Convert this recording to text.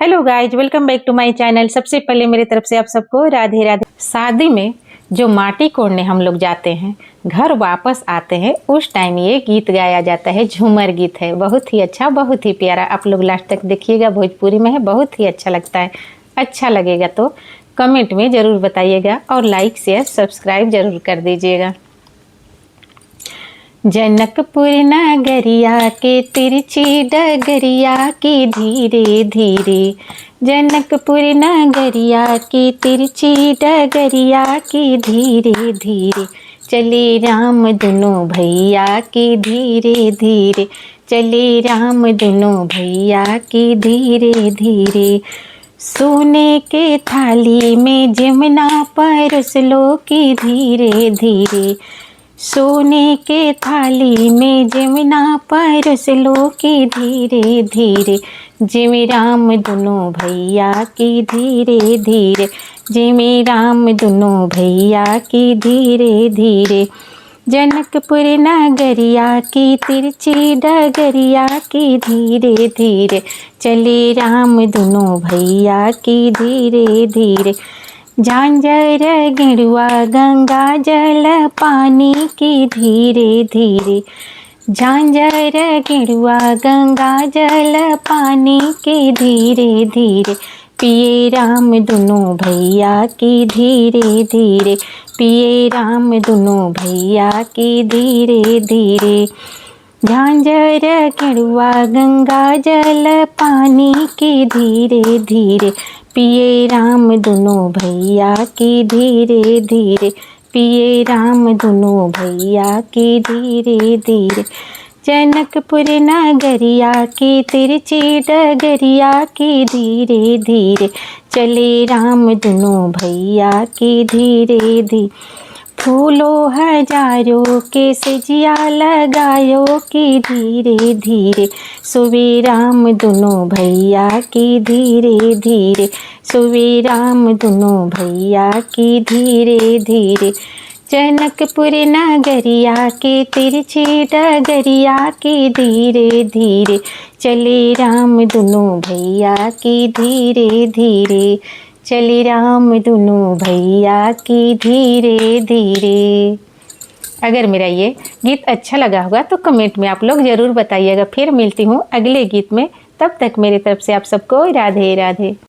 Hello guys, welcome back to my channel. सबसे पहले मेरी तरफ से आप सबको राधे राधे। शादी में जो माटी कोड़ने हम लोग जाते हैं, घर वापस आते हैं, उस टाइम ये गीत गाया जाता है। झूमर गीत है, बहुत ही अच्छा, बहुत ही प्यारा। आप लोग लास्ट तक देखिएगा, भोजपुरी में है, बहुत ही अच्छा लगता है। अच्छा लगेगा तो कमेंट में ज़रूर बताइएगा और लाइक शेयर सब्सक्राइब ज़रूर कर दीजिएगा। जनकपुर नगरिया के तिरछी डगरिया की धीरे धीरे, जनकपुर नगरिया की तिरछी डगरिया की धीरे धीरे, चले राम दोनों भैया की धीरे धीरे, चले राम दोनों भैया की धीरे धीरे। सोने के थाली में जमुना परस लो की धीरे धीरे, सोने के थाली में जमुना परस लो की धीरे धीरे, जिमी राम दोनों भैया की धीरे धीरे, जिमी राम दोनों भैया की धीरे धीरे। जनकपुर नगरिया की तिरछी डगरिया की धीरे धीरे, चले राम दोनों भैया की धीरे धीरे। झांझर गिरुआ गंगा जल पानी की धीरे धीरे, झांझर गिरुआ गंगा जल पानी की धीरे धीरे, पिए राम दोनों भैया की धीरे धीरे, पिए राम दोनों भैया की धीरे धीरे। झांझर गिरुआ गंगा जल पानी की धीरे धीरे, पिए राम दोनों भैया की धीरे धीरे, पिए राम दोनों भैया की धीरे धीरे। जनकपुर नगरिया की तिरछी डगरिया की धीरे धीरे, चले राम दोनों भैया की धीरे धीरे। फूलों हजारों के सजिया लगायो की धीरे धीरे, सुबे राम दोनों भैया की धीरे धीरे, सुबे राम दोनों भैया की धीरे धीरे। जनकपुर नगरिया के तिरछी डगरिया की धीरे धीरे, चले राम दोनों भैया की धीरे धीरे, चले राम दोनों भैया की धीरे धीरे। अगर मेरा ये गीत अच्छा लगा होगा तो कमेंट में आप लोग ज़रूर बताइएगा। फिर मिलती हूँ अगले गीत में, तब तक मेरी तरफ से आप सबको राधे राधे।